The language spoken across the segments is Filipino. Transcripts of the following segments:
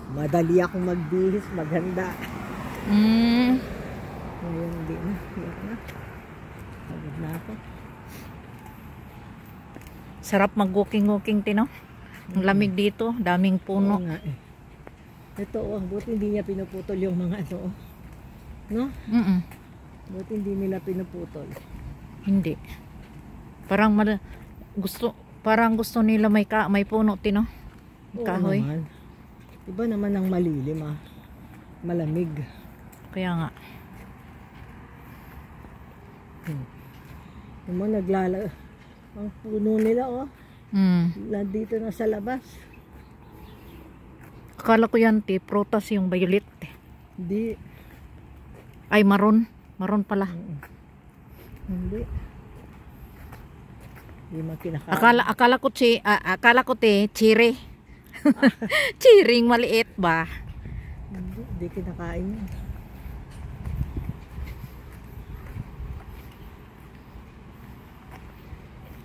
Madali akong magbihis, maghanda. Ngayon, hindi na. Hirap na. Pagod na ako. Sarap mag-walking-walking, Tino. Ang lamig dito, daming puno. Oo nga eh. Ito, buti hindi niya pinuputol yung mga ano. No? Buti hindi nila pinuputol. Hindi. Parang gusto nila may puno, Tino. Kahoy. Naman. Iba naman ang malilim malamig. Kaya nga. Yung mga ang puno nila nandito na sa labas. Akala ko yan, prutas yung violet. Hindi. Ay, maroon. Maroon pala. Hindi. Hindi man kinakain. Akala ko cherry. Chiring maliit ba? Hindi kinakain yun.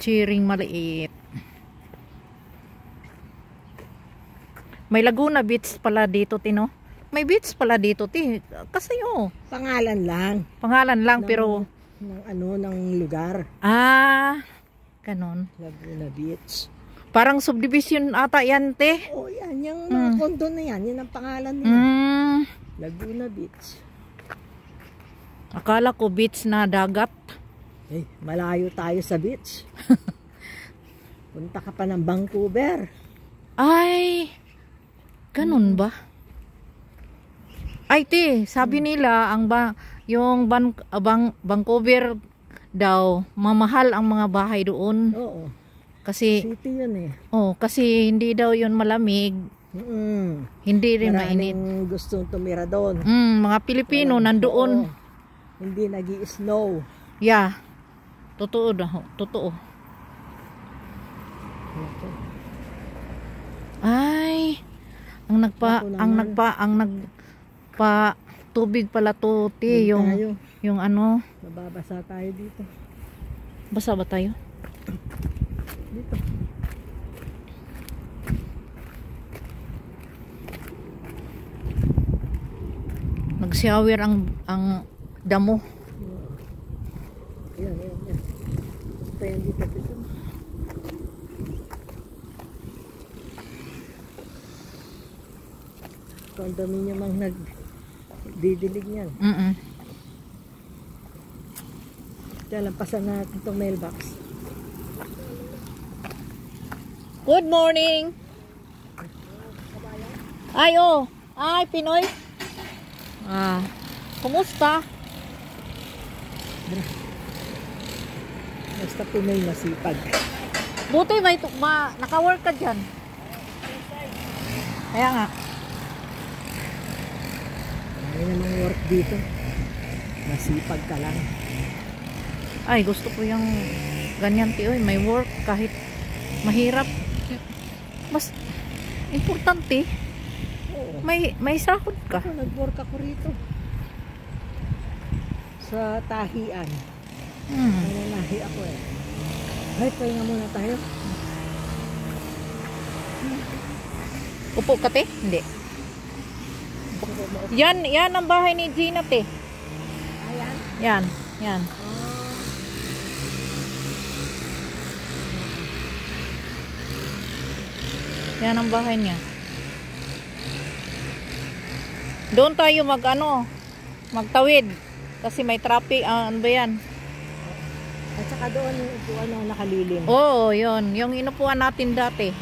Chiring maliit. May Laguna Beach pala dito, Tino. May beach pala dito, Kasi Pangalan lang. Pangalan lang pero ng lugar. Ganon. Laguna Beach. Parang subdivision ata yan, Yan. Yung mga kondo na yan. Yan ang pangalan nila. Laguna Beach. Akala ko beach na dagat. Malayo tayo sa beach. Punta ka pa ng Vancouver. Ay, ganun ba? Ay, sabi nila yung Vancouver daw, mamahal ang mga bahay doon. Oo. Kasi city yun kasi hindi daw yun malamig. Hindi rin mainit. Maraming gustong tumira doon. Mga Pilipino nandoon. Hindi nag-i-snow. Yeah. Totoo daw. Totoo. Ay, ang nagpa tubig pala to, yung ano. Mababasa tayo dito. Basa ba tayo? Dito. Nag-shower ang damo. Yan. Tayo dito. Condominium ang nagdidilig niyan. Kaya lampasan natin itong mailbox. Good morning! Ay, Ay, Pinoy! Kumusta? Basta Pinoy masipag. Buti naka-work ka dyan. Kaya nga. May namang work dito. Masipag ka lang. Ay, gusto ko yung ganyan, may work kahit mahirap. Mas importante. May sahod ka. Nag-work ako rito. Sa tahian. Nananahi ako Ay, pahinga muna tayo. Upo ka, Hindi. Yan ang bahay ni Gina, Ayan? Yan. Yan ang bahay niya. Doon tayo magtawid. Kasi may traffic. Ano ba yan? At saka doon yung upuan na nakalilim. Oo, yun. Yung inupuan natin dati.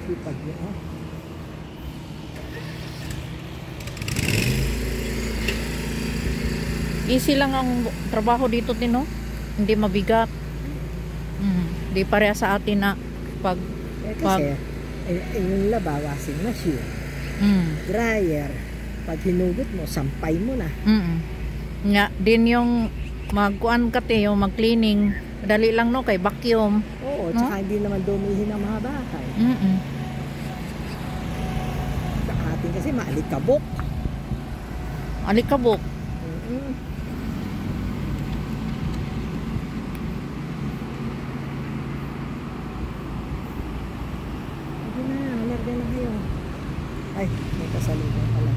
Sipag yun, Easy lang ang trabaho dito, Hindi mabigat. Hindi pareha sa atin na kasi yung laba, washing machine, dryer, pag hinugot mo, sampay mo na. Nga, din yung magkuan ka, yung mag-cleaning, dali lang kay vacuum. Oo, tsaka hindi naman dumihin ang mga bahay. Sa atin kasi maalikabok. Ay, may kasalubong pala.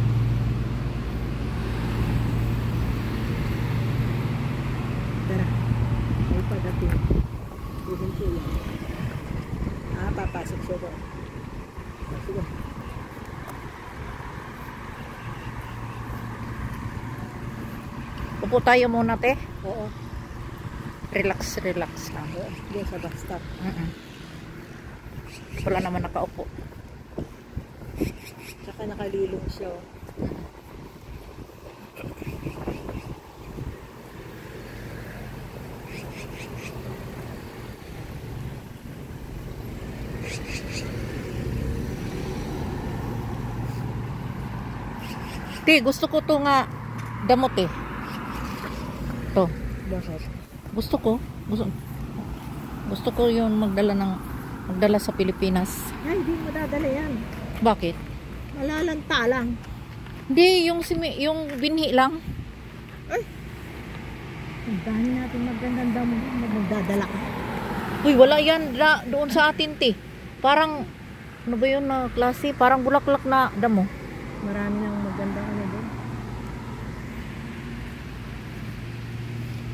Tara, may padating. Buhin ko yan. Papasok siya doon. Sige. Upo tayo muna, te. Oo. Relax, relax lang. Oo. Diyan sa bus stop. Wala naman nakaupo. Tsaka nakalilong siya. Oh. Te, gusto ko to nga damot eh. To. Bakit? Gusto ko. Gusto ko yung magdala sa Pilipinas. Ay, hindi mo dadala yan. Bakit? Malalanta lang. Hindi, yung binhi lang. Ay! Ang dami natin magandang damo. Magdadala ka. Uy, wala yan doon sa atin, te. Parang, ano ba yun na klase? Parang bulaklak na damo. Marami nang magandang ano doon.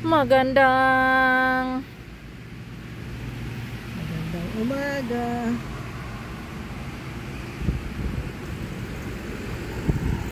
Magandang Magandang umaga.